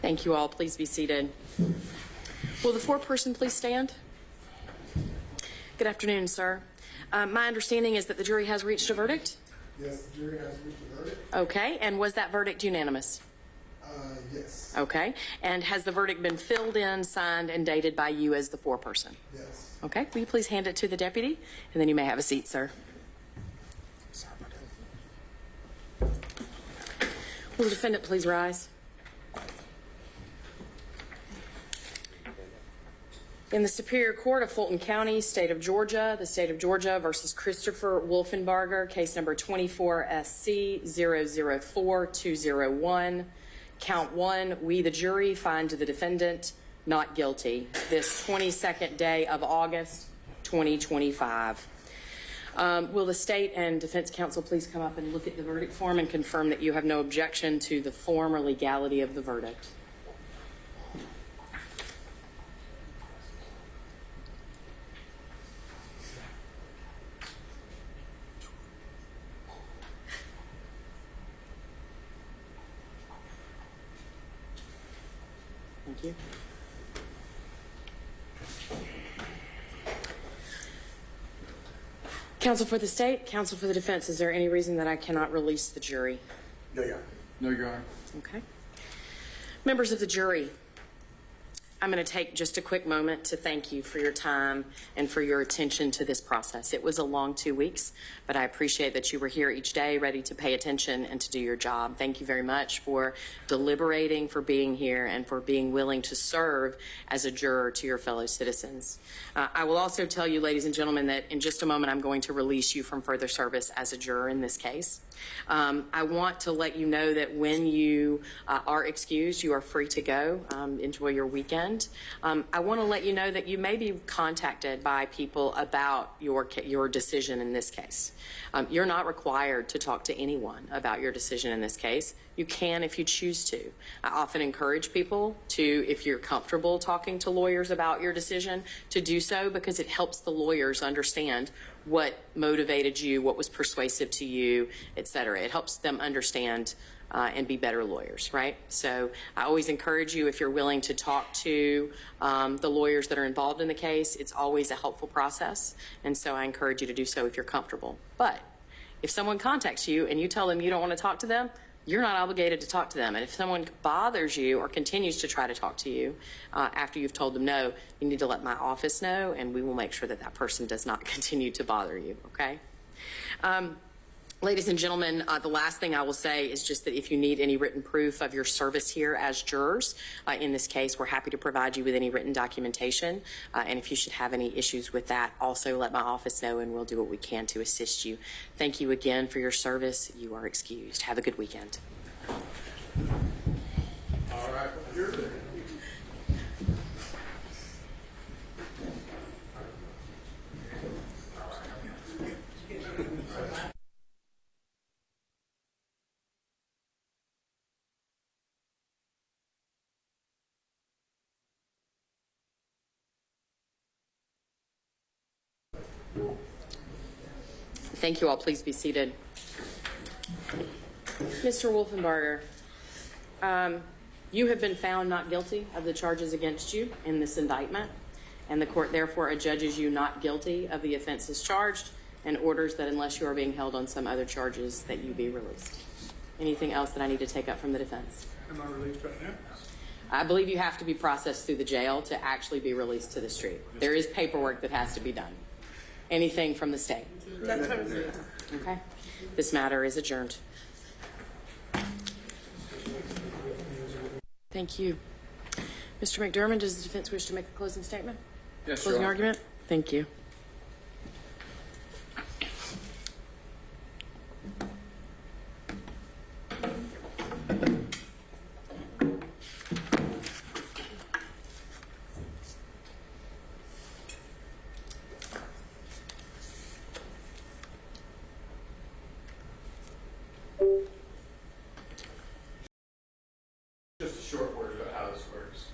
Thank you all. Please be seated. Will the foreperson please stand? Good afternoon, sir. My understanding is that the jury has reached a verdict? Yes, the jury has reached a verdict. Okay, and was that verdict unanimous? Yes. Okay, and has the verdict been filled in, signed, and dated by you as the foreperson? Yes. Okay, will you please hand it to the deputy, and then you may have a seat, sir. Will the defendant please rise? In the Superior Court of Fulton County, State of Georgia, the State of Georgia versus Christopher Wolfenbarger, case number 24 SC 004201. Count 1, we the jury find the defendant not guilty this 22nd day of August 2025. Will the state and defense counsel please come up and look at the verdict form and confirm that you have no objection to the form or legality of the verdict? Thank you. Counsel for the state, counsel for the defense, is there any reason that I cannot release the jury? No, Your Honor. No, Your Honor. Okay. Members of the jury, I'm going to take just a quick moment to thank you for your time and for your attention to this process. It was a long 2 weeks, but I appreciate that you were here each day ready to pay attention and to do your job. Thank you very much for deliberating, for being here, and for being willing to serve as a juror to your fellow citizens. I will also tell you, ladies and gentlemen, that in just a moment I'm going to release you from further service as a juror in this case. I want to let you know that when you are excused, you are free to go. Enjoy your weekend. I want to let you know that you may be contacted by people about your decision in this case. You're not required to talk to anyone about your decision in this case. You can if you choose to. I often encourage people to, if you're comfortable talking to lawyers about your decision, to do so, because it helps the lawyers understand what motivated you, what was persuasive to you, etc. It helps them understand and be better lawyers, right? So I always encourage you, if you're willing to talk to the lawyers that are involved in the case, it's always a helpful process. And so I encourage you to do so if you're comfortable. But if someone contacts you and you tell them you don't want to talk to them, you're not obligated to talk to them. And if someone bothers you or continues to try to talk to you after you've told them no, you need to let my office know, and we will make sure that that person does not continue to bother you, okay? Ladies and gentlemen, the last thing I will say is just that if you need any written proof of your service here as jurors, in this case, we're happy to provide you with any written documentation. And if you should have any issues with that, also let my office know and we'll do what we can to assist you. Thank you again for your service. You are excused. Have a good weekend. All right. You're there. Thank you all. Please be seated. Mr. Wolfenbarger, you have been found not guilty of the charges against you in this indictment, and the court therefore adjudges you not guilty of the offenses charged and orders that unless you are being held on some other charges that you be released. Anything else that I need to take up from the defense? Am I released right now? I believe you have to be processed through the jail to actually be released to the street. There is paperwork that has to be done. Anything from the state? Okay. This matter is adjourned. Thank you. Mr. McDermott, does the defense wish to make a closing statement? Yes, Closing Your Honor. argument? Thank you. Just a short word about how this works.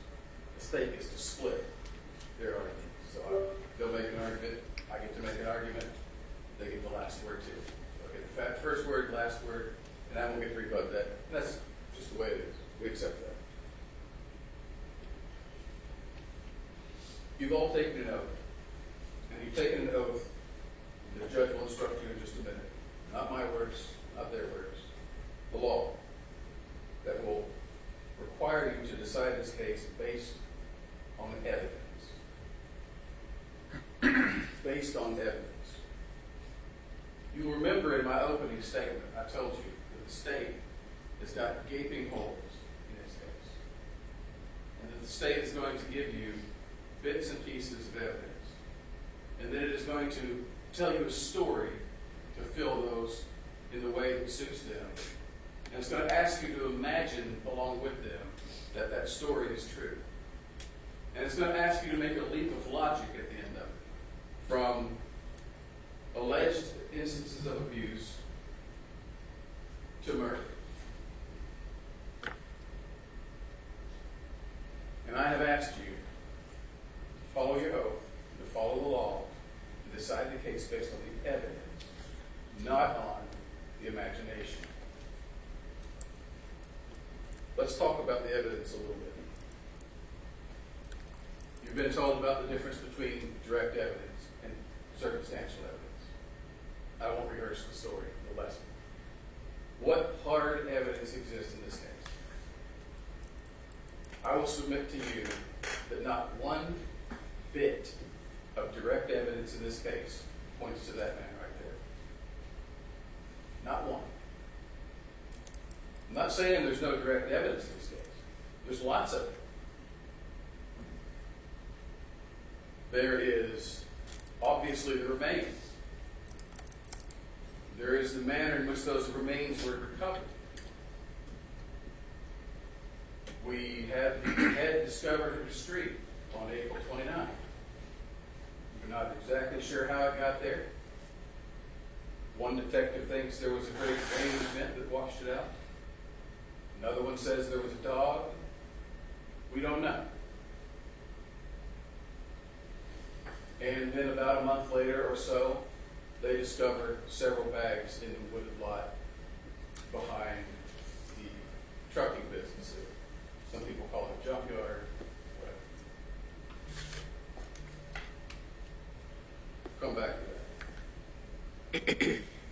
The state gets to split their argument. So they'll make an argument, I get to make an argument, they get the last word too. Okay, the first word, last word, and I won't get to rebut that. That's just the way it is. We accept that. You've all taken an oath. And you've taken an oath, the judge will instruct you in just a minute. Not my words, not their words. The law that will require you to decide this case based on evidence. Based on evidence. You'll remember in my opening statement, I told you that the state has got gaping holes in its case. And that the state is going to give you bits and pieces of evidence. And then it is going to tell you a story to fill those in the way that suits them. And it's going to ask you to imagine along with them that that story is true. And it's going to ask you to make a leap of logic at the end of it. From alleged instances of abuse to murder. And I have asked you to follow your oath, to follow the law, to decide the case based on the evidence, not on the imagination. Let's talk about the evidence a little bit. You've been told about the difference between direct evidence and circumstantial evidence. I won't rehearse the story, the lesson. What hard evidence exists in this case? I will submit to you that not one bit of direct evidence in this case points to that man right there. Not one. I'm not saying there's no direct evidence in this case. There's lots of it. There is obviously the remains. There is the manner in which those remains were recovered. We had the head discovered in the street on April 29th. We're not exactly sure how it got there. One detective thinks there was a great rain event that washed it out. Another one says there was a dog. We don't know. And then about a month later or so, they discovered several bags in the wooded lot behind the trucking business. Some people call it a junkyard, whatever. Come back to that.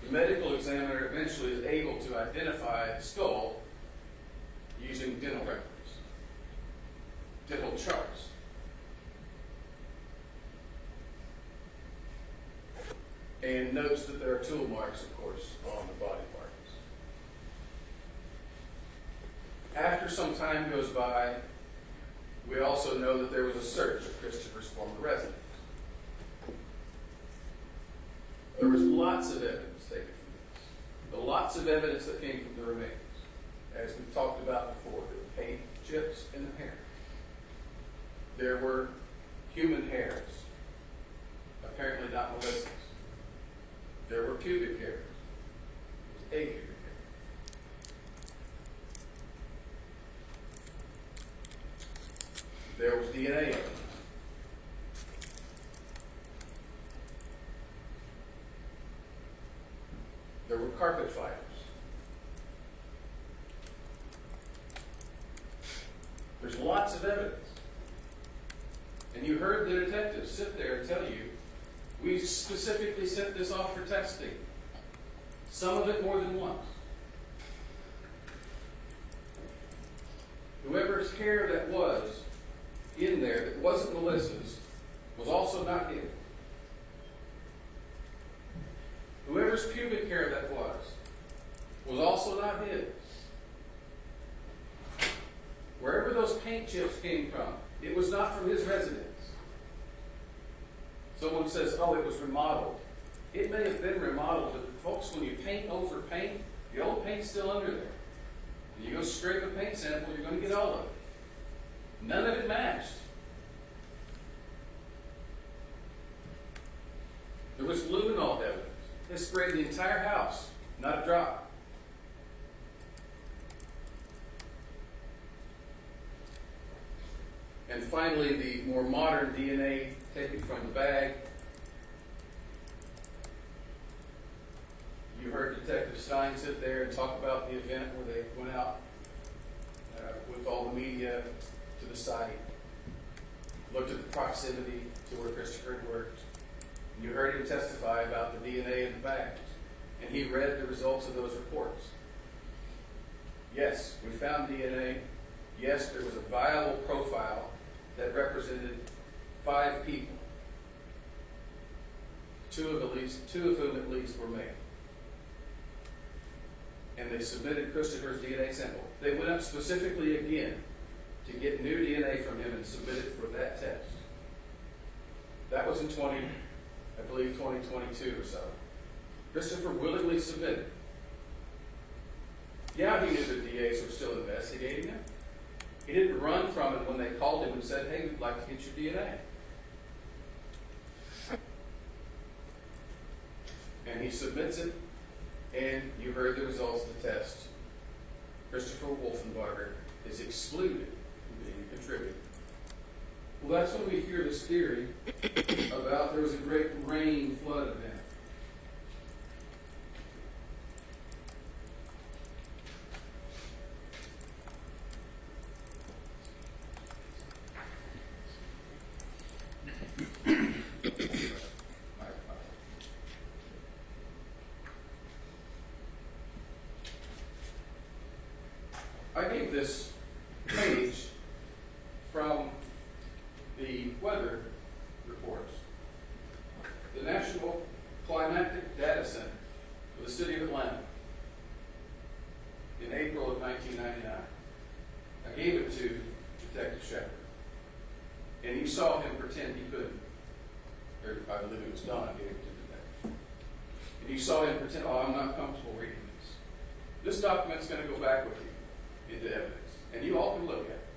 The medical examiner eventually is able to identify the skull using dental records, dental charts. And notes that there are tool marks, of course, on the body parts. After some time goes by, we also know that there was a search of Christopher's former residence. There was lots of evidence taken from this. But lots of evidence that came from the remains. As we've talked about before, there were paint chips in the hair. There were human hairs, apparently not Melissa's. There were pubic hairs. There was a pubic hair. There was DNA evidence. There were carpet fibers. There's lots of evidence. And you heard the detectives sit there and tell you, we specifically sent this off for testing. Some of it more than once. Whoever's hair that was in there that wasn't Melissa's was also not his. Whoever's pubic hair that was also not his. Wherever those paint chips came from, it was not from his residence. Someone says, oh, it was remodeled. It may have been remodeled, but folks, when you paint over paint, the old paint's still under there. And you go scrape a paint sample, you're going to get all of it. None of it matched. There was luminol evidence. They sprayed the entire house, not a drop. And finally, the more modern DNA taken from the bag. You heard Detective Stein sit there and talk about the event where they went out with all the media to the site. looked at the proximity to where Christopher had worked. You heard him testify about the DNA in the bags, and he read the results of those reports. Yes, we found DNA. Yes, there was a viable profile that represented 5 people. Two of whom at least were male. And they submitted Christopher's DNA sample. They went up specifically again to get new DNA from him and submit it for that test. That was in 2022 or so. Christopher willingly submitted. Yeah, he knew the DAs were still investigating him. He didn't run from it when they called him and said, hey, we'd like to get your DNA. And he submits it, and you heard the results of the test. Christopher Wolfenbarger is excluded from being a contributor. Well, that's when we hear this theory about there was a great rain flood event. I gave this page from the weather reports. The National Climatic Data Center for the City of Atlanta in April of 1999. I gave it to Detective Shepard. And you saw him pretend he couldn't. Or I believe it was done. I gave it to the detective. And you saw him pretend, oh, I'm not comfortable reading this. This document's going to go back with you into evidence, and you all can look at it.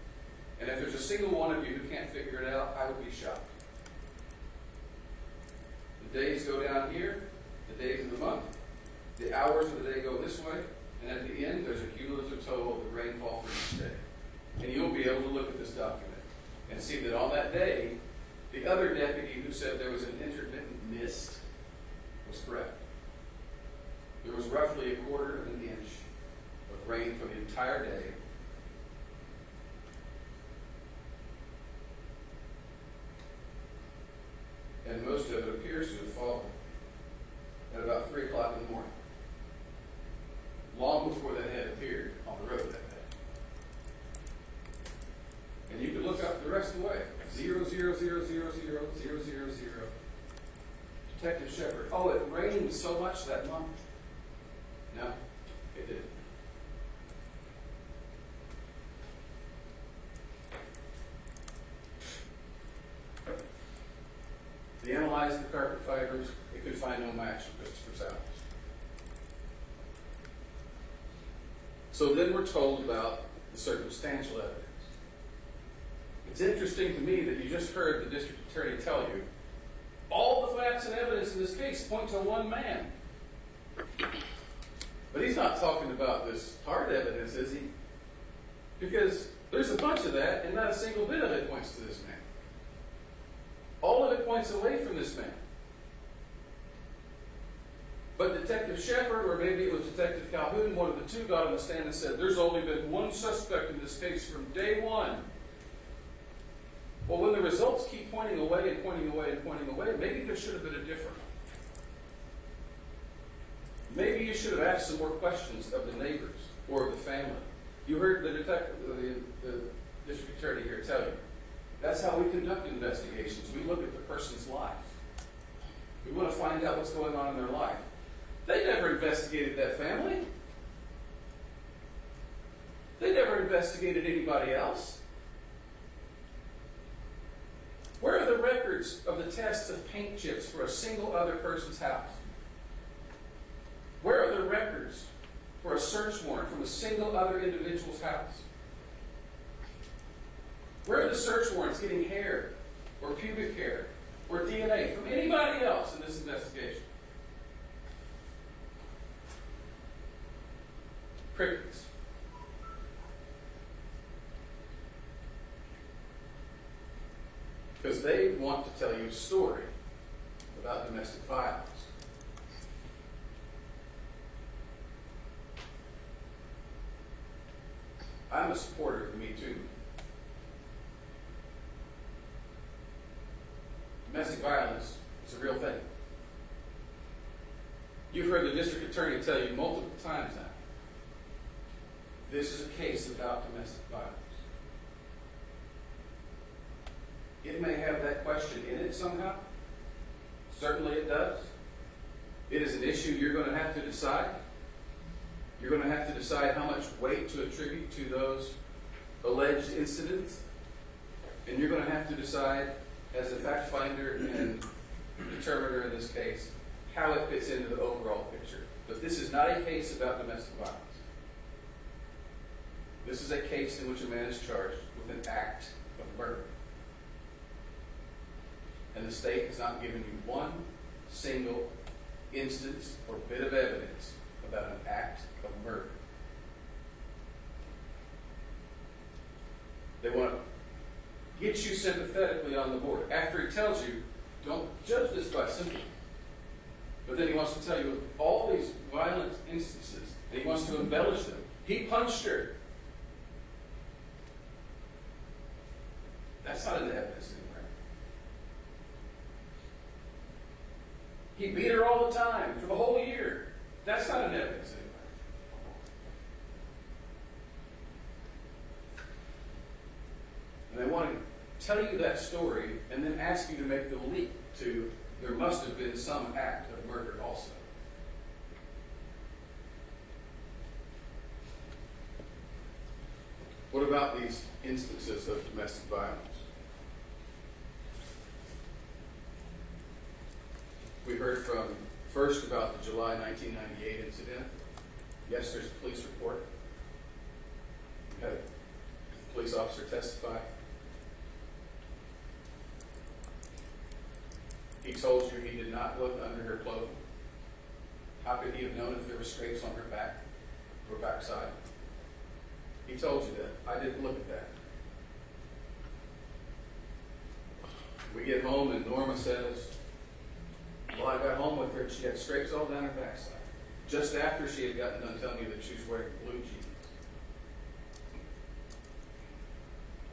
And if there's a single one of you who can't figure it out, I would be shocked. The days go down here, the days of the month, the hours of the day go this way, and at the end there's a cumulative total of the rainfall for each day. And you'll be able to look at this document and see that on that day, the other deputy who said there was an intermittent mist was correct. There was roughly a quarter of an inch of rain for the entire day. And most of it appears to have fallen at about 3 o'clock in the morning, long before that had appeared on the road that day. And you can look up the rest of the way. 0.0000000. Detective Shepard. Oh, it rained so much that month. No, it didn't. They analyzed the carpet fibers. They could find no match in Christopher's house. So then we're told about the circumstantial evidence. It's interesting to me that you just heard the district attorney tell you all the facts and evidence in this case point to one man. But he's not talking about this hard evidence, is he? Because there's a bunch of that, and not a single bit of it points to this man. All of it points away from this man. But Detective Shepard, or maybe it was Detective Calhoun, one of the two, got on the stand and said, there's only been one suspect in this case from day one. Well, when the results keep pointing away and pointing away and pointing away, maybe there should have been a different one. Maybe you should have asked some more questions of the neighbors or of the family. You heard the district attorney here tell you. That's how we conduct investigations. We look at the person's life. We want to find out what's going on in their life. They never investigated that family. They never investigated anybody else. Where are the records of the test of paint chips for a single other person's house? Where are the records for a search warrant from a single other individual's house? Where are the search warrants getting hair or pubic hair or DNA from anybody else in this investigation? Crickets. Because they want to tell you a story about domestic violence. I'm a supporter of the Me Too. Domestic violence is a real thing. You've heard the district attorney tell you multiple times now, this is a case about domestic violence. It may have that question in it somehow. Certainly it does. It is an issue you're going to have to decide. You're going to have to decide how much weight to attribute to those alleged incidents. And you're going to have to decide, as a fact finder and determiner in this case, how it fits into the overall picture. But this is not a case about domestic violence. This is a case in which a man is charged with an act of murder. And the state has not given you one single instance or bit of evidence about an act of murder. They want to get you sympathetically on the board. After he tells you, don't judge this by sympathy. But then he wants to tell you all these violent instances, and he wants to embellish them. He punched her. That's not in the evidence anywhere. He beat her all the time for the whole year. That's not in evidence anywhere. And they want to tell you that story and then ask you to make the leap to there must have been some act of murder also. What about these instances of domestic violence? We heard from first about the July 1998 incident. Yes, there's a police report. We had a police officer testify. He told you he did not look under her clothing. How could he have known if there were scrapes on her back or backside? He told you that. I didn't look at that. We get home and Norma says, well, I got home with her and she had scrapes all down her backside. Just after she had gotten done telling you that she was wearing blue jeans.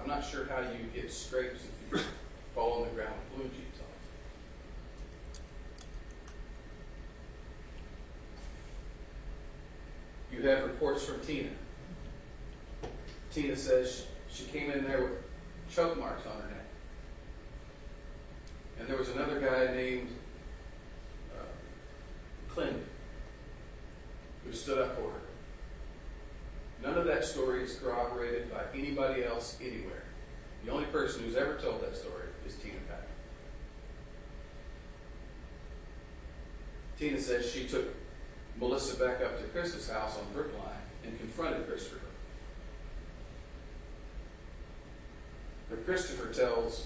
I'm not sure how you get scrapes if you fall on the ground with blue jeans on. You have reports from Tina. Tina says she came in there with choke marks on her neck. And there was another guy named Clint who stood up for her. None of that story is corroborated by anybody else anywhere. The only person who's ever told that story is Tina Pack. Tina says she took Melissa back up to Chris's house on Brookline and confronted Christopher. But Christopher tells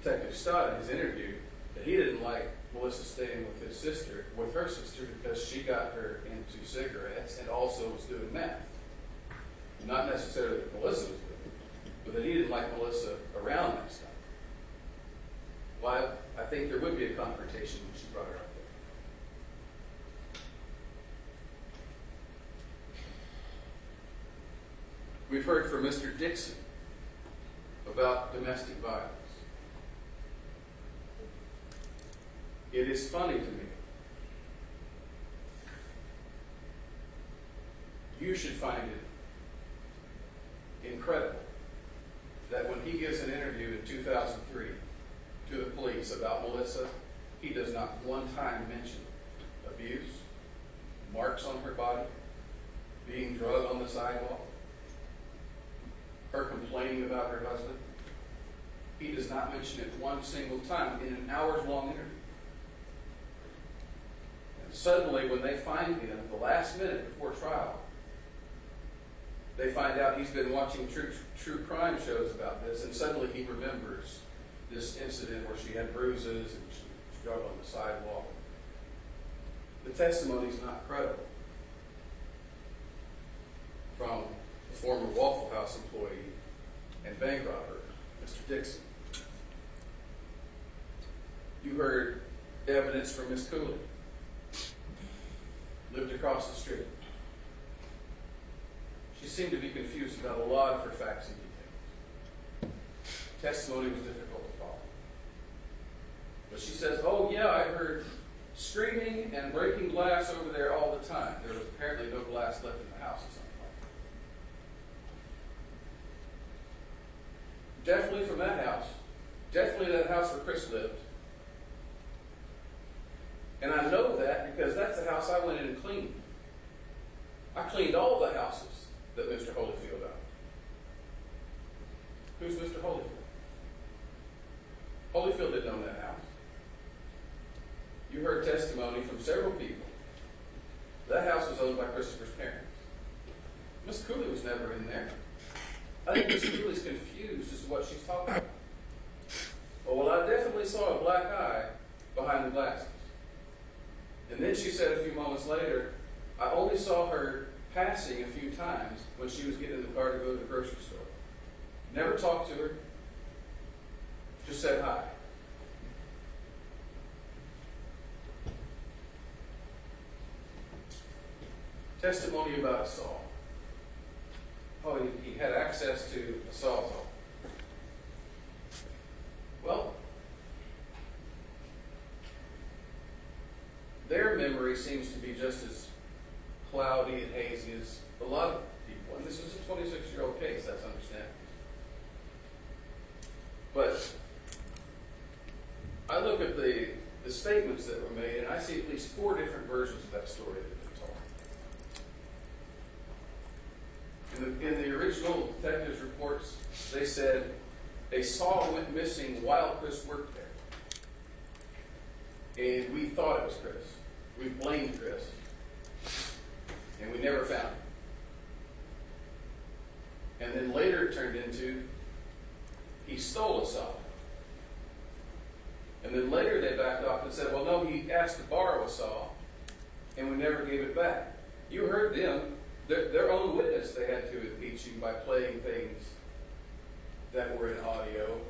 Detective Stott in his interview that he didn't like Melissa staying with her sister, because she got her into cigarettes and also was doing meth. Not necessarily that Melissa was doing it, but that he didn't like Melissa around that stuff. Well, I think there would be a confrontation when she brought her up there. We've heard from Mr. Dixon about domestic violence. It is funny to me. You should find it incredible that when he gives an interview in 2003 to the police about Melissa, he does not one time mention abuse, marks on her body, being drugged on the sidewalk, her complaining about her husband. He does not mention it one single time in an hours-long interview. And suddenly, when they find him at the last minute before trial, they find out he's been watching true crime shows about this, and suddenly he remembers this incident where she had bruises and she was drugged on the sidewalk. The testimony is not credible from the former Waffle House employee and bank robber, Mr. Dixon. You heard evidence from Miss Cooley. Lived across the street. She seemed to be confused about a lot of her facts and details. Testimony was difficult to follow. But she says, oh yeah, I heard screaming and breaking glass over there all the time. There was apparently no glass left in the house at some point. Definitely from that house. Definitely that house where Chris lived. And I know that because that's the house I went in and cleaned. I cleaned all the houses that Mr. Holyfield owned. Who's Mr. Holyfield? Holyfield didn't own that house. You heard testimony from several people. That house was owned by Christopher's parents. Miss Cooley was never in there. I think Miss Cooley's confused as to what she's talking about. Oh, well, I definitely saw a black eye behind the glasses. And then she said a few moments later, I only saw her passing a few times when she was getting in the car to go to the grocery store. Never talked to her. Just said hi. Testimony about a saw. Oh, he had access to a sawzall. Well, their memory seems to be just as cloudy and hazy as a lot of people. And this is a 26-year-old case, that's understandable. But I look at the statements that were made, and I see at least 4 different versions of that story that have been told. In the original detectives' reports, they said a saw went missing while Chris worked there. And we thought it was Chris. We blamed Chris. And we never found him. And then later it turned into he stole a saw. And then later they backed off and said, well, no, he asked to borrow a saw, and we never gave it back. You heard them. Their own witness, they had to impeach you by playing things that were in audio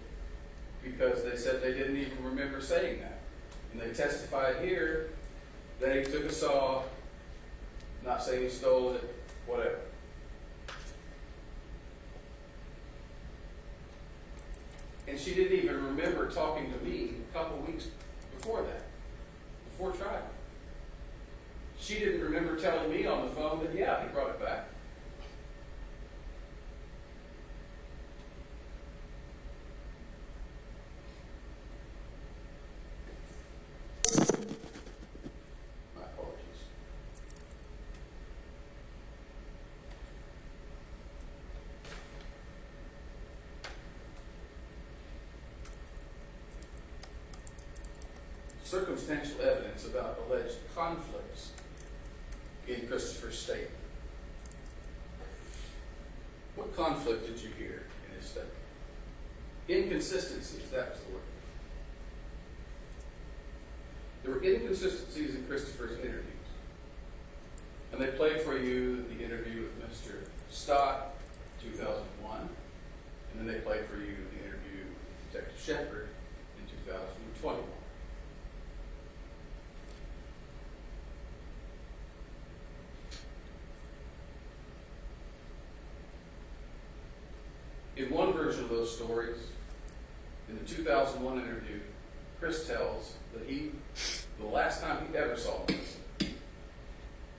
because they said they didn't even remember saying that. And they testified here that he took a saw, not saying he stole it, whatever. And she didn't even remember talking to me a couple weeks before that, before trial. She didn't remember telling me on the phone that, yeah, he brought it back. My apologies. Circumstantial evidence about alleged conflicts in Christopher's statement. What conflict did you hear in his statement? Inconsistencies, that was the word. There were inconsistencies in Christopher's interviews. And they played for you the interview with Mr. Stott, 2001. And then they played for you the interview with Detective Shepard in 2021. In one version of those stories, in the 2001 interview, Chris tells that the last time he ever saw Melissa,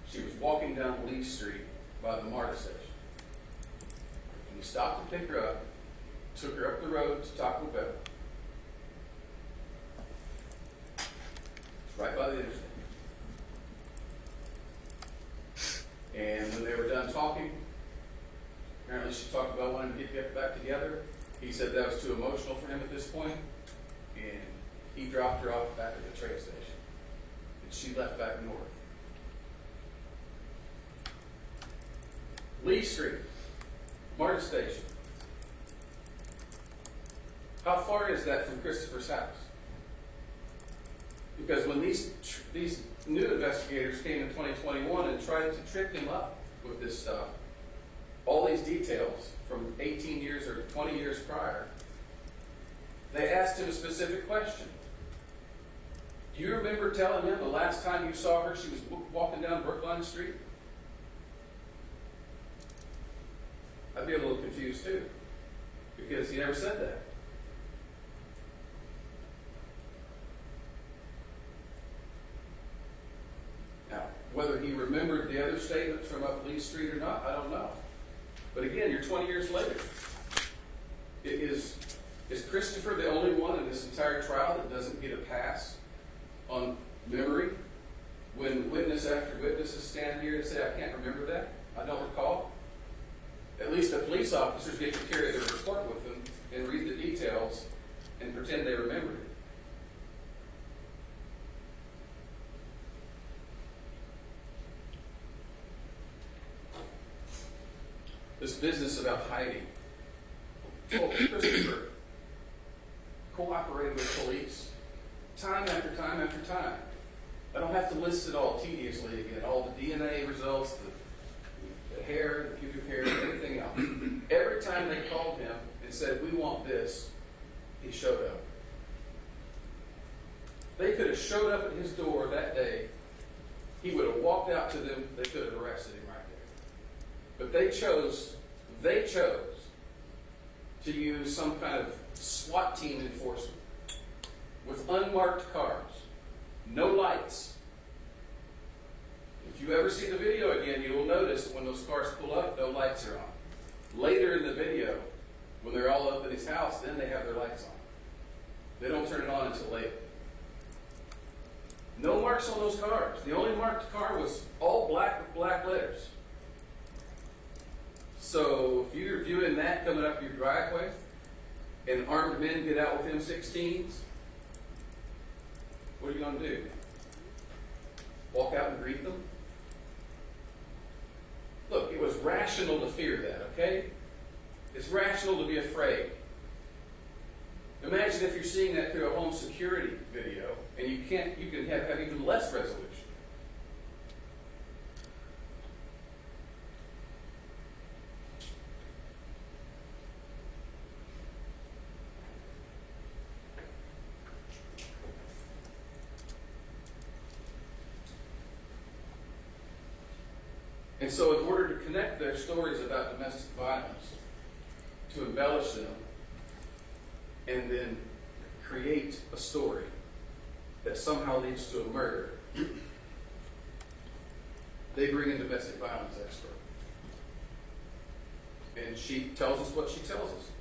she was walking down Lee Street by the MARTA station. And he stopped to pick her up, took her up the road to Taco Bell. It's right by the interstate. And when they were done talking, apparently she talked about wanting to get back together. He said that was too emotional for him at this point, and he dropped her off back at the train station. And she left back north. Lee Street, MARTA station. How far is that from Christopher's house? Because when these new investigators came in 2021 and tried to trip him up with this stuff, all these details from 18 years or 20 years prior, they asked him a specific question. Do you remember telling him the last time you saw her, she was walking down Brookline Street? I'd be a little confused too, because he never said that. remembered the other statement from up Lee Street or not, I don't know. But again, you're 20 years later. Is Christopher the only one in this entire trial that doesn't get a pass on memory when witness after witnesses stand here and say, I can't remember that, I don't recall? At least the police officers get to carry their report with them and read the details and pretend they remembered it. This business about hiding. Oh, Christopher cooperated with police time after time after time. I don't have to list it all tediously again. All the DNA results, the hair, the pubic hair, everything else. Every time they called him and said, we want this, he showed up. They could have showed up at his door that day. He would have walked out to them. They could have arrested him right there. But they chose to use some kind of SWAT team enforcement with unmarked cars, no lights. If you ever see the video again, you will notice when those cars pull up, no lights are on. Later in the video, when they're all up in his house, then they have their lights on. They don't turn it on until later. No marks on those cars. The only marked car was all black with black letters. So if you're viewing that coming up your driveway and armed men get out with M16s, what are you going to do? Walk out and greet them? Look, it was rational to fear that, okay? It's rational to be afraid. Imagine if you're seeing that through a home security video and you can have even less resolution. And so in order to connect their stories about domestic violence, to embellish them, and then create a story that somehow leads to a murder, they bring in domestic violence expert. And she tells us what she tells us.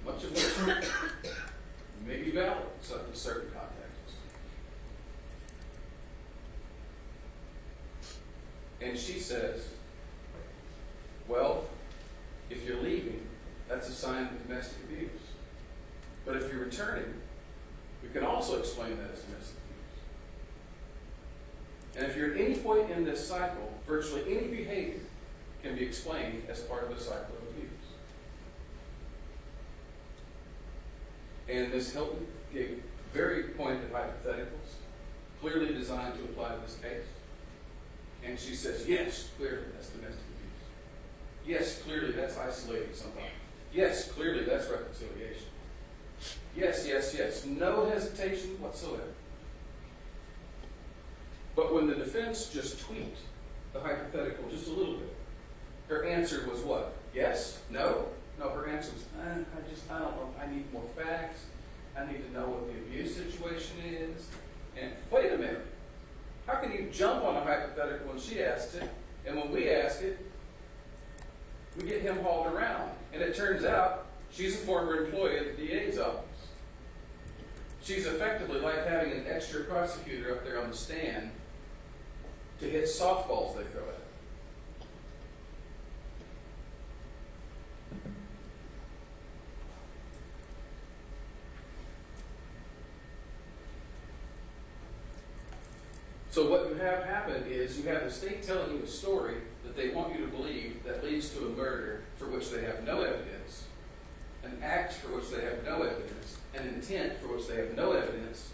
Much of which may be valid in certain contexts. And she says, well, if you're leaving, that's a sign of domestic abuse. But if you're returning, we can also explain that as domestic abuse. And if you're at any point in this cycle, virtually any behavior can be explained as part of the cycle of abuse. And Ms. Hilton gave very pointed hypotheticals, clearly designed to apply to this case. And she says, yes, clearly that's domestic abuse. Yes, clearly that's isolating somebody. Yes, clearly that's reconciliation. Yes, yes, yes. No hesitation whatsoever. But when the defense just tweaked the hypothetical just a little bit, her answer was what? Yes? No? No, her answer was, I don't know. I need more facts. I need to know what the abuse situation is. And wait a minute. How can you jump on a hypothetical when she asked it, and when we ask it, we get him hauled around? And it turns out she's a former employee at the DA's office. She's effectively like having an extra prosecutor up there on the stand to hit softballs they throw at her. So what you have happen is you have the state telling you a story that they want you to believe that leads to a murder for which they have no evidence, an act for which they have no evidence, an intent for which they have no evidence,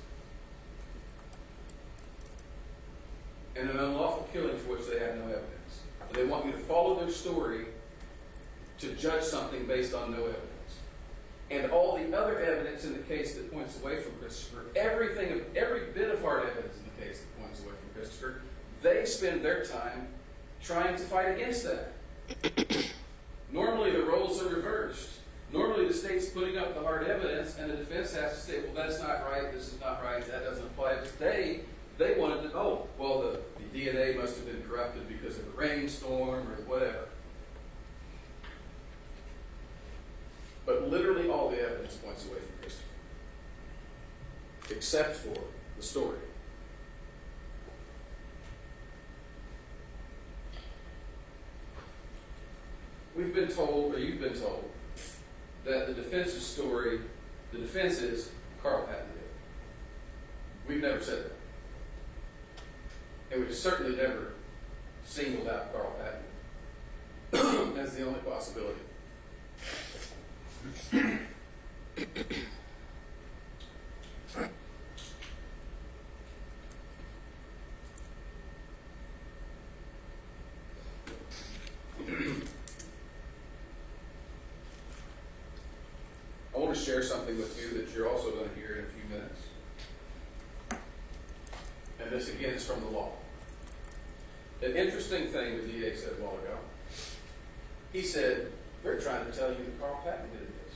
and an unlawful killing for which they have no evidence. They want you to follow their story to judge something based on no evidence. And all the other evidence in the case that points away from Christopher, every bit of hard evidence in the case that points away from Christopher, they spend their time trying to fight against that. Normally the roles are reversed. Normally the state's putting up the hard evidence and the defense has to say, well, that's not right, this is not right, that doesn't apply. But they wanted to, the The DNA must have been corrupted because of a rainstorm or whatever. But literally all the evidence points away from Christopher, except for the story. We've been told, or you've been told, that the defense's story, the defense is Carl Patton did it. We've never said that. And we've certainly never singled out Carl Patton as the only possibility. I want to share something with you that you're also going to hear in a few minutes. And this again is from the law. An interesting thing the DA said a while ago. He said, "We're trying to tell you that Carl Patton did this.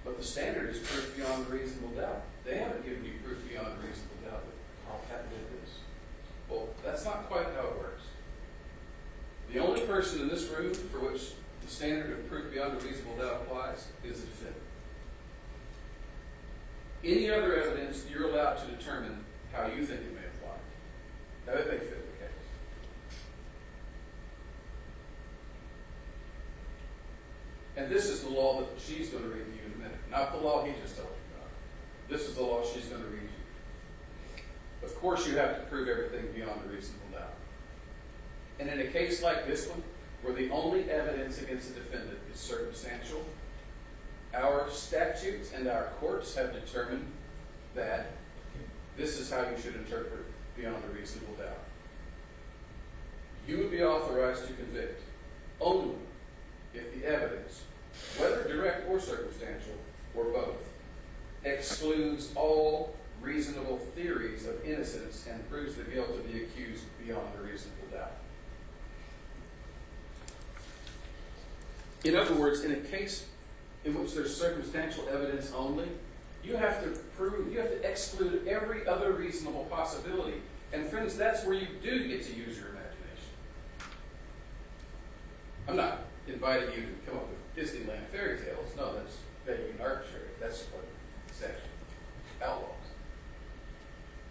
But the standard is proof beyond reasonable doubt. They haven't given you proof beyond reasonable doubt that Carl Patton did this." Well, that's not quite how it works. The only person in this room for which the standard of proof beyond a reasonable doubt applies is the defendant. Any other evidence, you're allowed to determine how you think it may apply. Now, that may fit the case. And this is the law that she's going to read to you in a minute. Not the law he just told you about. This is the law she's going to read you. Of course, you have to prove everything beyond a reasonable doubt. And in a case like this one, where the only evidence against the defendant is circumstantial, our statutes and our courts have determined that this is how you should interpret beyond a reasonable doubt. You would be authorized to convict only if the evidence, whether direct or circumstantial, or both, excludes all reasonable theories of innocence and proves the guilt of the accused beyond a reasonable doubt. In other words, in a case in which there's circumstantial evidence only, you have to exclude every other reasonable possibility. And friends, that's where you do get to use your imagination. I'm not inviting you to come up with Disneyland fairy tales. No, that's vague and arbitrary. That's what the statute outlaws.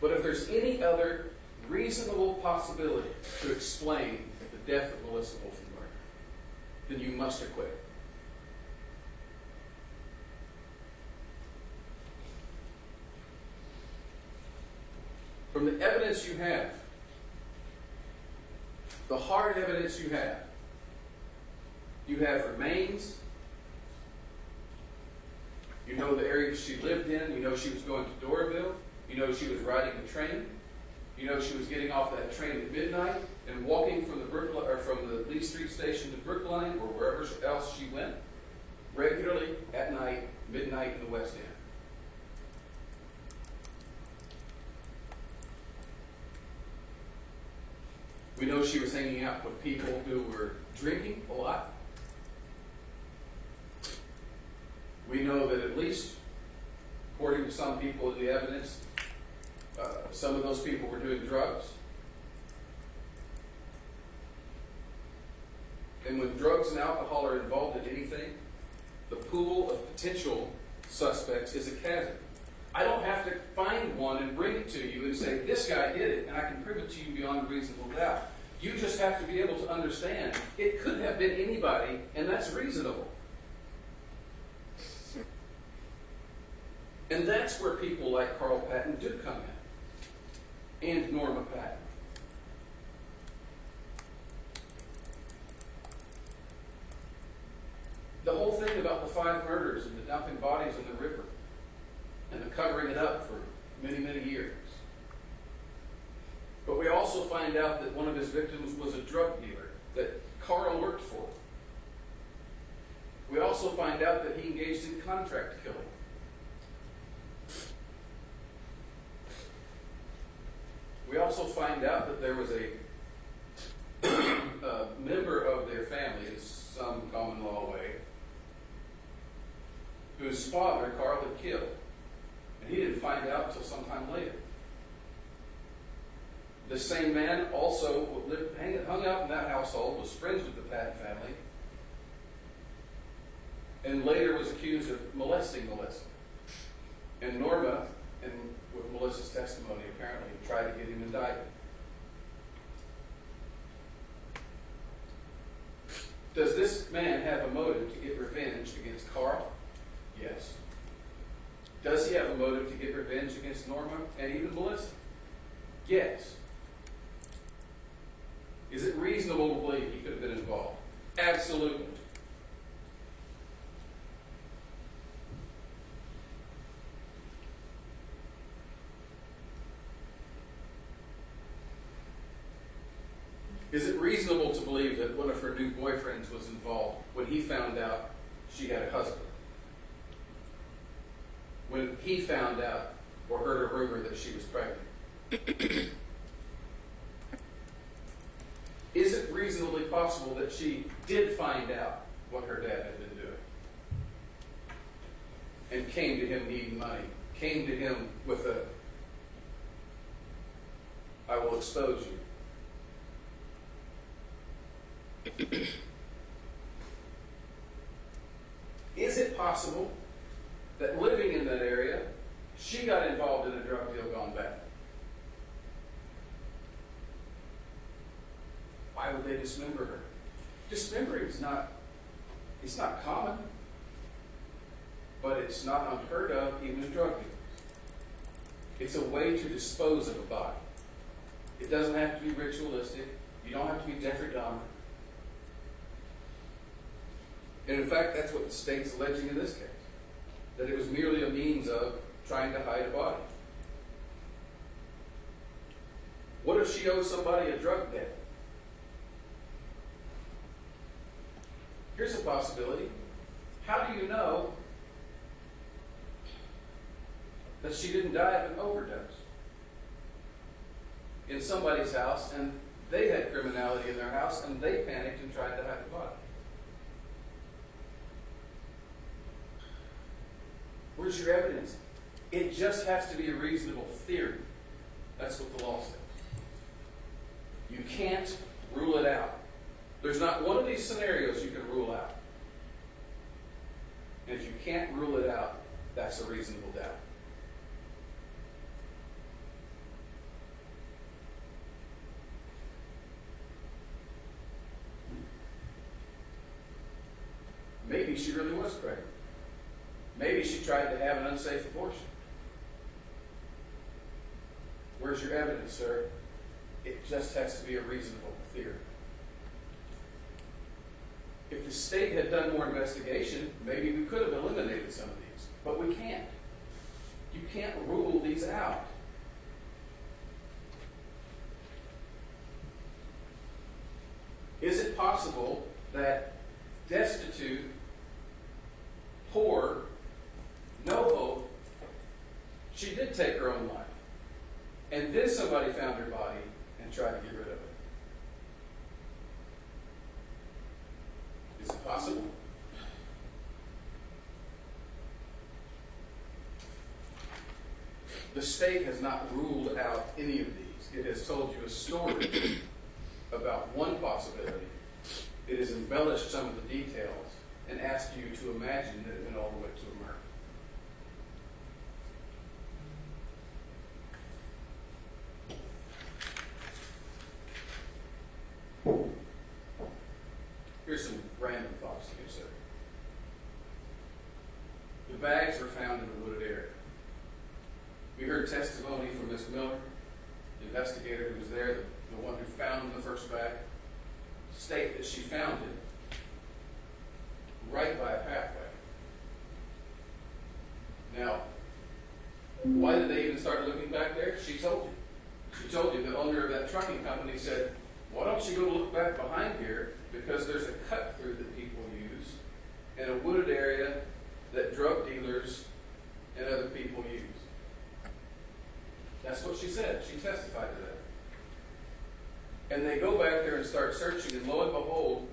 But if there's any other reasonable possibility to explain the death of Melissa Wolfenbarger, then you must acquit. From the evidence you have, the hard evidence you have remains. You know the area she lived in. You know she was going to Doraville. You know she was riding the train. You know she was getting off that train at midnight and walking from the Lee Street station to Brookline or wherever else she went regularly at night, midnight in the West End. We know she was hanging out with people who were drinking a lot. We know that at least, according to some people in the evidence, some of those people were doing drugs. And when drugs and alcohol are involved in anything, the pool of potential suspects is a chasm. I don't have to find one and bring it to you and say, this guy did it, and I can prove it to you beyond reasonable doubt. You just have to be able to understand it could have been anybody, and that's reasonable. And that's where people like Carl Patton do come in, and Norma Patton. The whole thing about the 5 murders and the dumping bodies in the river and the covering it up for many, many years. But we also find out that one of his victims was a drug dealer that Carl worked for. We also find out that he engaged in contract killing. We also find out that there was a member of their family, in some common law way, whose father Carl had killed. And he didn't find out until sometime later. The same man also hung out in that household, was friends with the Patton family, and later was accused of molesting Melissa. And Norma, and with Melissa's testimony, apparently tried to get him indicted. Does this man have a motive to get revenge against Carl? Yes. Does he have a motive to get revenge against Norma and even Melissa? Yes. Is it reasonable to believe he could have been involved? Absolutely. Is it reasonable to believe that one of her new boyfriends was involved when he found out she had a husband? When he found out or heard a rumor that she was pregnant? Is it reasonably possible that she did find out what her dad had been doing? And came to him needing money? Came to him with a, I will expose you. Is it possible that living in that area, she got involved in a drug deal gone bad? Why would they dismember her? Dismembering is it's not common, but it's not unheard of even in drug dealers. It's a way to dispose of a body. It doesn't have to be ritualistic. You don't have to be Jeffrey Dahmer. And in fact, that's what the state's alleging in this case. That it was merely a means of trying to hide a body. What if she owes somebody a drug debt? Here's a possibility. How do you know that she didn't die of an overdose in somebody's house and they had criminality in their house and they panicked and tried to hide the body? Where's your evidence? It just has to be a reasonable theory. That's what the law says. You can't rule it out. There's not one of these scenarios you can rule out. And if you can't rule it out, that's a reasonable doubt. Maybe she really was pregnant. Maybe she tried to have an unsafe abortion. Where's your evidence, sir? It just has to be a reasonable theory. If the state had done more investigation, maybe we could have eliminated some of these. But we can't. You can't rule these out. Is it possible that destitute, poor, no hope, she did take her own life? And then somebody found her body and tried to get rid of it. Is it possible? The state has not ruled out any of these. It has told you a story about one possibility. It has embellished some of the details and asked you to imagine that it went all the way to a murder. Here's some random thoughts to consider. The bags were found in a wooded area. We heard testimony from Ms. Miller, the investigator who was there, the one who found the first bag, state that she found it right by a pathway. Now, why did they even start looking back there? She told you. She told you the owner of that trucking company said, why don't you go look back behind here, because there's a cut through that people use in a wooded area that drug dealers and other people use. That's what she said. She testified to that. And they go back there and start searching, and lo and behold,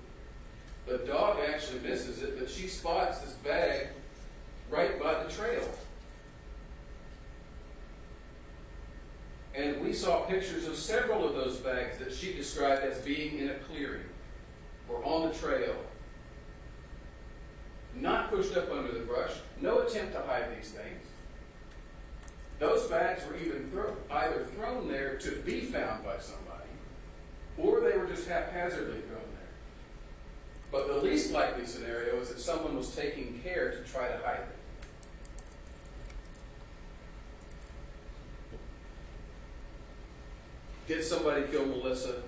the dog actually misses it, but she spots this bag right by the trail. And we we saw pictures of several of those bags that she described as being in a clearing or on the trail. Not pushed up under the brush, no attempt to hide these things. Those bags were even either thrown there to be found by somebody, or they were just haphazardly thrown there. But the least likely scenario is that someone was taking care to try to hide it. Did somebody kill Melissa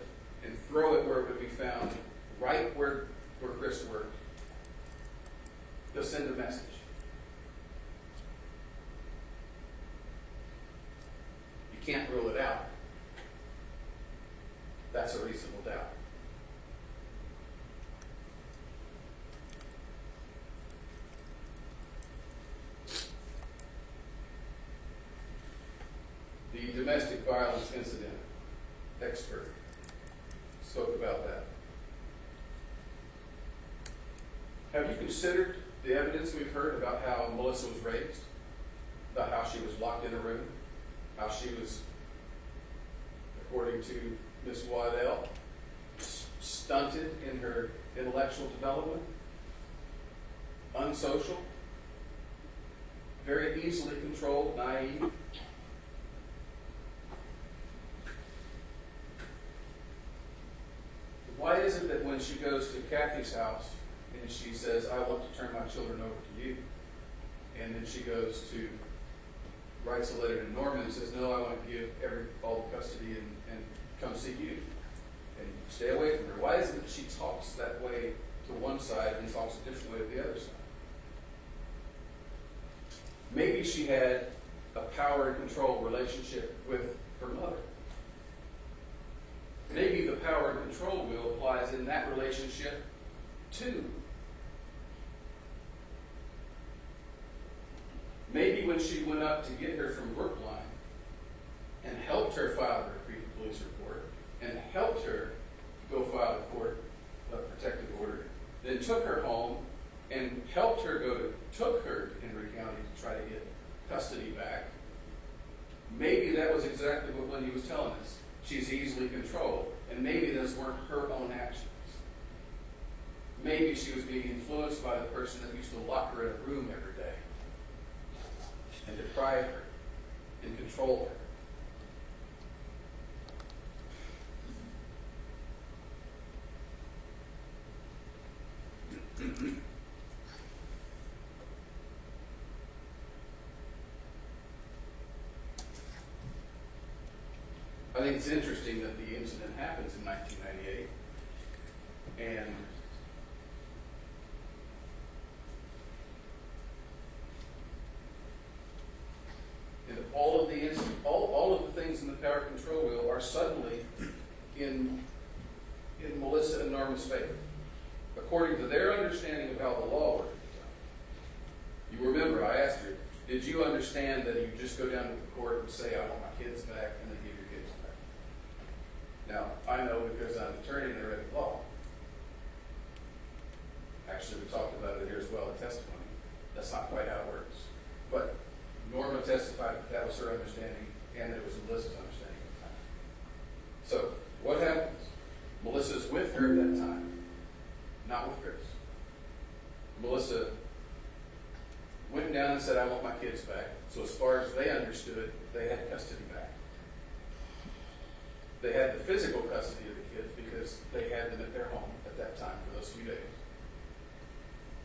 and throw it where it would be found, right where Chris worked? They'll send a message. You can't rule it out. That's a reasonable doubt. The domestic violence incident expert spoke about that. Have you considered the evidence we've heard about how Melissa was raised? About how she was locked in a room? How she was, according to Ms. Waddell, stunted in her intellectual development? Unsocial? Very easily controlled, naive? Why is it that when she goes to Kathy's house and she says, I want to turn my children over to you, and then she goes to, writes a letter to Norman and says, no, I want to give all the custody and come see you and stay away from her? Why is it that she talks that way to one side and talks a different way to the other side? Maybe she had a power and control relationship with her mother. Maybe the power and control wheel applies in that relationship too. Maybe when she went up to get her from Brookline and helped her file her police report and helped her go file a protective order, then took her home and helped her took her to Henry County to try to get custody back. Maybe that was exactly what Wendy was telling us. She's easily controlled, and maybe those weren't her own actions. Maybe she was being influenced by the person that used to lock her in a room every day and deprive her and control her. I think it's interesting that the incident happens in 1998, and all of the things in the power control wheel are suddenly in Melissa and Norma's favor, according to their understanding of how the law worked. You remember, I asked her, did you understand that you just go down to the court and say, I want my kids back, and they give your kids back? Now, I know because I'm an attorney and I read the law. Actually, we talked about it here as well in testimony. That's not quite how it works. But Norma testified that was her understanding and that it was Melissa's understanding at the time. So, what happens? Melissa's with her at that time, not with Chris. Melissa went down and said, I want my kids back. So as far as they understood, they had custody back. They had the physical custody of the kids because they had them at their home at that time for those few days.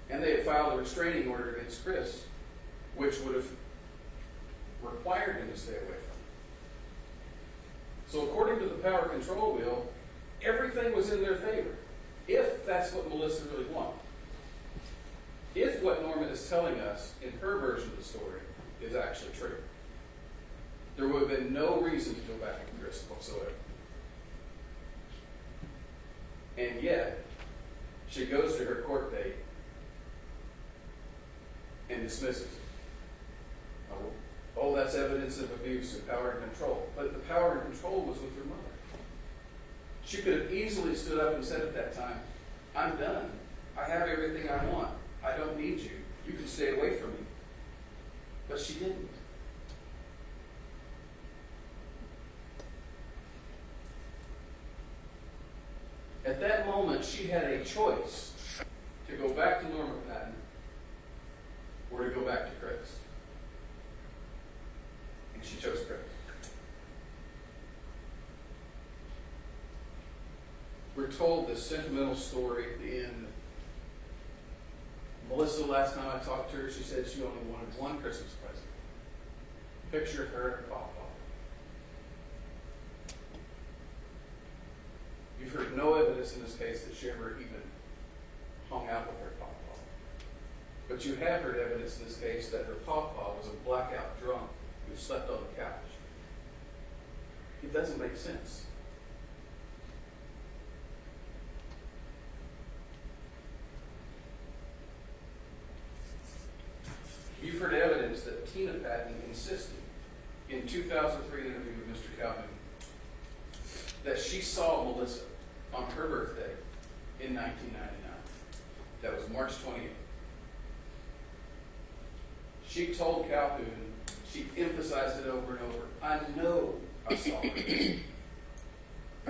And they had filed a restraining order against Chris, which would have required him to stay away from them. So according to the power control wheel, everything was in their favor, if that's what Melissa really wanted. If what Norman is telling us in her version of the story is actually true, there would have been no reason to go back to Chris whatsoever. And yet, she goes to her court date and dismisses it. Oh, that's evidence of abuse and power and control. But the power and control was with her mother. She could have easily stood up and said at that time, I'm done. I have everything I want. I don't need you. You can stay away from me. But she didn't. moment she had a choice to go back to Norma Patton or to go back to Chris. And she chose Chris. We're told this sentimental story at the end. Melissa, last time I talked to her, she said she only wanted one Christmas present. Picture of her and her papa. You've heard no evidence in this case that she ever even hung out with her papa. But you have heard evidence in this case that her papa was a blackout drunk who slept on the couch. It doesn't make sense. You've heard evidence that Tina Patton insisted in 2003 interview with Mr. Calhoun that she saw Melissa on her birthday in 1999. That was March 28th. She told Calhoun, she emphasized it over and over, I know I saw her.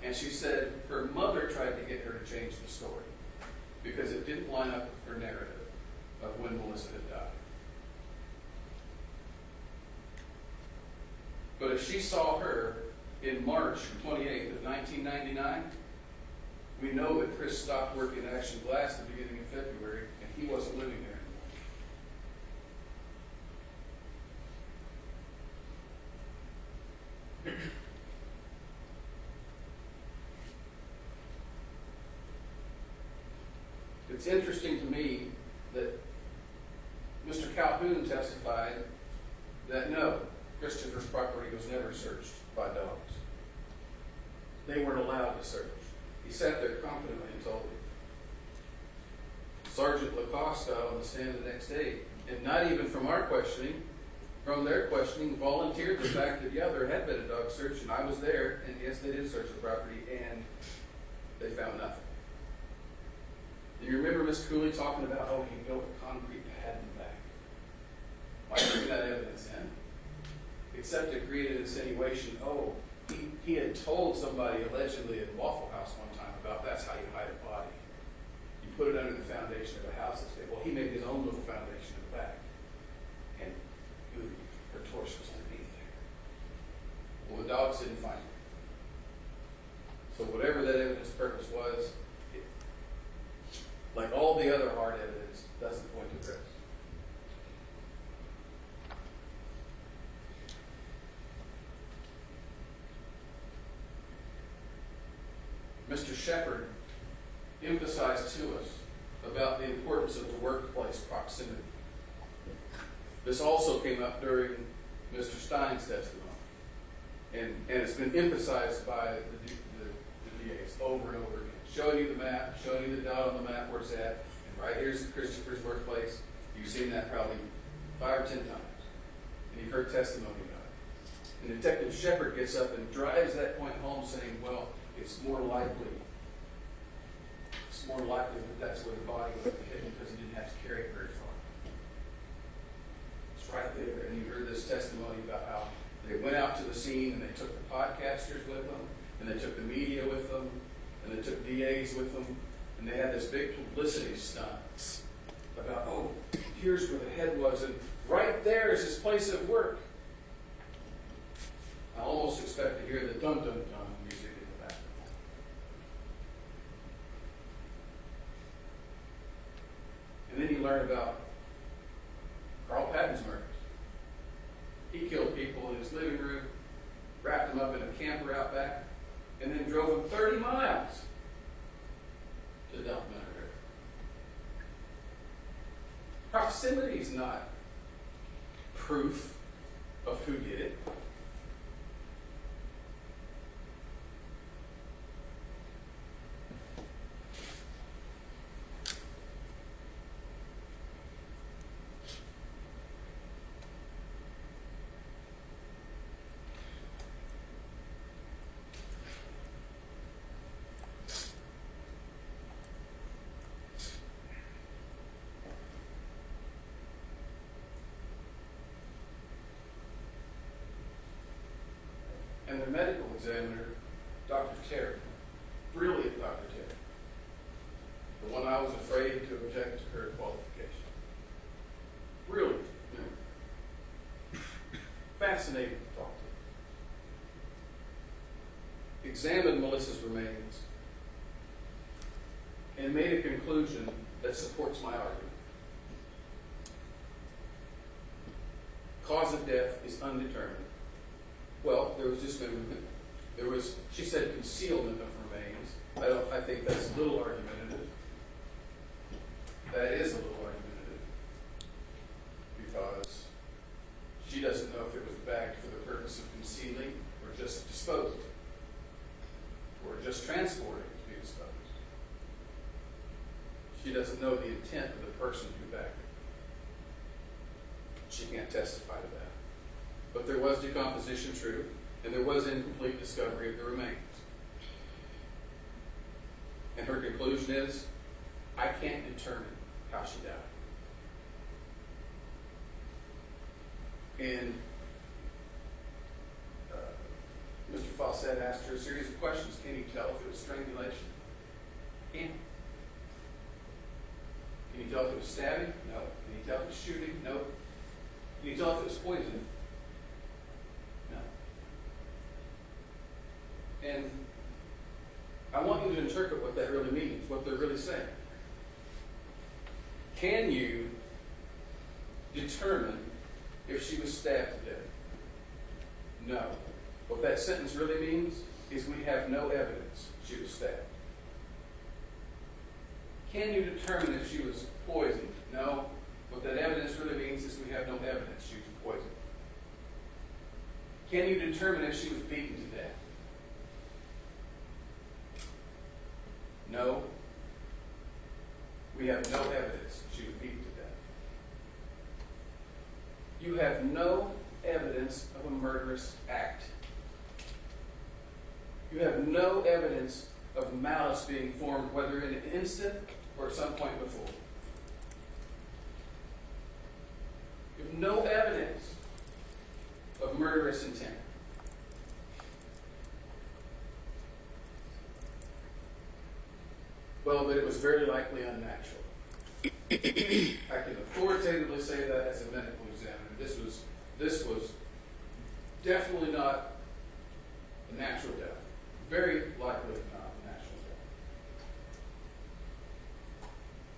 And she said her mother tried to get her to change the story because it didn't line up with her narrative of when Melissa had died. But if she saw her in March 28th of 1999, we know that Chris stopped working at Action Glass at the beginning of February, and he wasn't living there anymore. It's interesting to me that Mr. Calhoun testified that no, Christopher's property was never searched by dogs. They weren't allowed to search. He sat there confidently and told me. Sergeant Lacoste got on the stand the next day, and not even from our questioning, from their questioning, volunteered the fact that, yeah, there had been a dog search, and I was there, and yes, they did search the property, and they found nothing. Do you remember Miss Cooley talking about, oh, he built a concrete pad in the back? Why bring that evidence in? Except to create an insinuation, oh, he had told somebody allegedly at Waffle House one time about that's how you hide a body. You put it under the foundation of a house and say, well, he made his own little foundation in the back. And ooh, her torso was underneath there. Well, the dogs didn't find it. So whatever that evidence purpose was, it, like all the other hard evidence, doesn't point to Chris. Mr. Shepard emphasized to us about the importance of the workplace proximity. This also came up during Mr. Stein's testimony. And it's been emphasized by the DAs over and over again. Showing you the map, showing you the dot on the map where it's at, and right here's Christopher's workplace. You've seen that probably 5 or 10 times. And you've heard testimony about it. And Detective Shepard gets up and drives that point home saying, well, it's more likely that that's where the body was hidden because he didn't have to carry it very far. It's right there. And you heard this testimony about how they went out to the scene and they took the podcasters with them, and they took the media with them, and they took DAs with them, and they had this big publicity stunt about, oh, here's where the head was, and right there is his place of work. I almost expect to hear the dum-dum-dum music in the background. And then you learn about Carl Patton's murders. He killed people in his living room, wrapped them up in a camper out back, and then drove them 30 miles to dump them in a river. Proximity is not proof of who did it. And their medical examiner, Dr. Terry, brilliant Dr. Terry, the one I was afraid to object to her qualification. Really, fascinating to talk to. Examined Melissa's remains and made a conclusion that supports my argument. Cause of death is undetermined. Well, there was dismemberment. She said concealment of remains. I think that's a little argumentative. That is a little argumentative. Because she doesn't know if it was bagged for the purpose of concealing or just disposing. Or just transporting to be disposed. She doesn't know the intent of the person who bagged it. She can't testify to that. But there was decomposition, true, and there was incomplete discovery of the remains. And her conclusion is, I can't determine how she died. And Mr. Fawcett asked her a series of questions. Can you tell if it was strangulation? Can you tell if it was stabbing? No. Can you tell if it was shooting? No. Can you tell if it was poison? No. And I want you to interpret what that really means, what they're really saying. Can you determine if she was stabbed to death? No. What that sentence really means is we have no evidence she was stabbed. Can you determine if she was poisoned? No. What that evidence really means is we have no evidence she was poisoned. Can you determine if she was beaten to death? No. We have no evidence she was beaten to death. You have no evidence of a murderous act. You have no evidence of malice being formed, whether in an instant or at some point before. You have no evidence of murderous intent. Well, but it was very likely unnatural. I can authoritatively say that as a medical examiner. This was definitely not a natural death. Very likely not a natural death.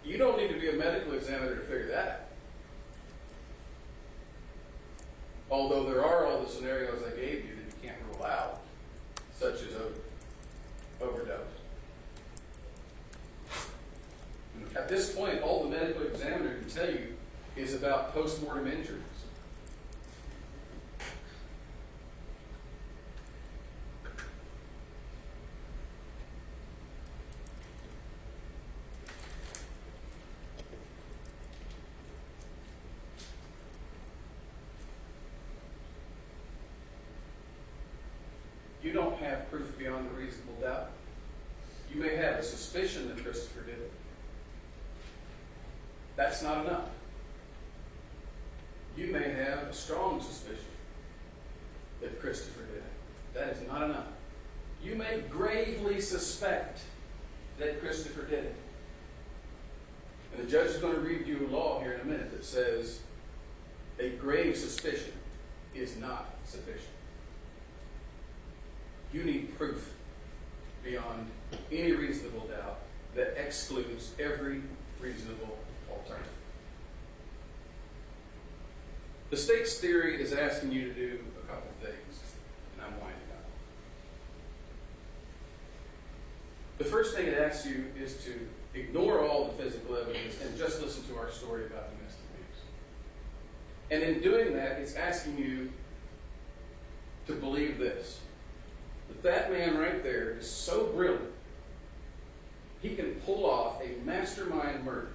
You don't need to be a medical examiner to figure that out. Although there are all the scenarios I gave you that you can't rule out, such as overdose. At this point, all the medical examiner can tell you is about post-mortem injuries. You don't have proof beyond a reasonable doubt. You may have a suspicion that Christopher did it. That's not enough. You may have a strong suspicion that Christopher did it. That is not enough. You may gravely suspect that Christopher did it. And the judge is going to read you a law here in a minute that says a grave suspicion is not sufficient. You need proof beyond any reasonable doubt that excludes every reasonable alternative. The state's theory is asking you to do a couple things, and I'm winding up. The first thing it asks you is to ignore all the physical evidence and just listen to our story about domestic abuse. And in doing that, it's asking you to believe this. That man right there is so brilliant, he can pull off a mastermind murder.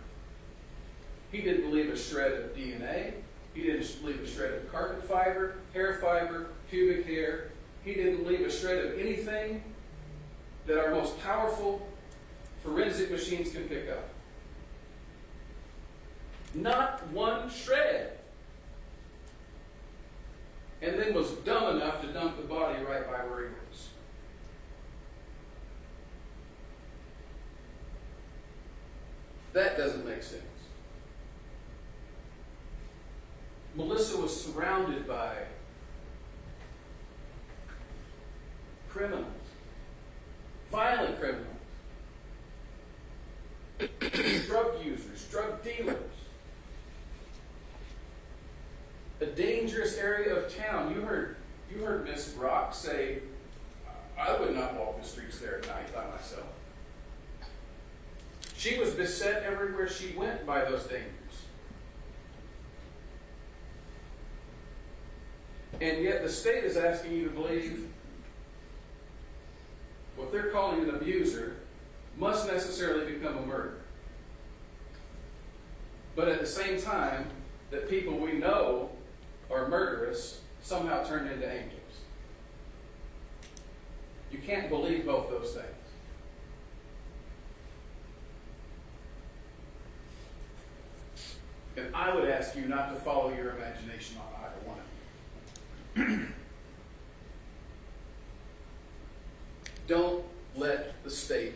He didn't leave a shred of DNA. He didn't leave a shred of carpet fiber, hair fiber, pubic hair. He didn't leave a shred of anything that our most powerful forensic machines can pick up. Not one shred. And then was dumb enough to dump the body right by where he was. sense. Melissa was surrounded by criminals, violent criminals, drug users, drug dealers, a dangerous area of town. You heard Miss Brock say, I would not walk the streets there at night by myself. She was beset everywhere she went by those dangers. And yet the state is asking you to believe what they're calling an abuser must necessarily become a murderer. But at the same time, that people we know are murderous somehow turned into angels. You can't believe both those things. And I would ask you not to follow your imagination on either one of you. Don't let the state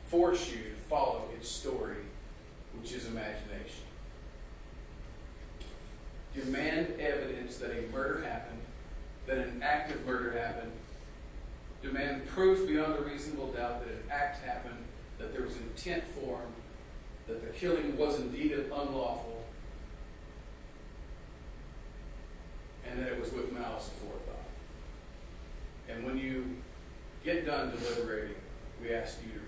force you to follow its story, which is imagination. Demand evidence that a murder happened, that an act of murder happened. Demand proof beyond a reasonable doubt that an act happened, that there was intent formed, that the killing was indeed unlawful, and that it was with malice aforethought. And when you get done deliberating, we ask you to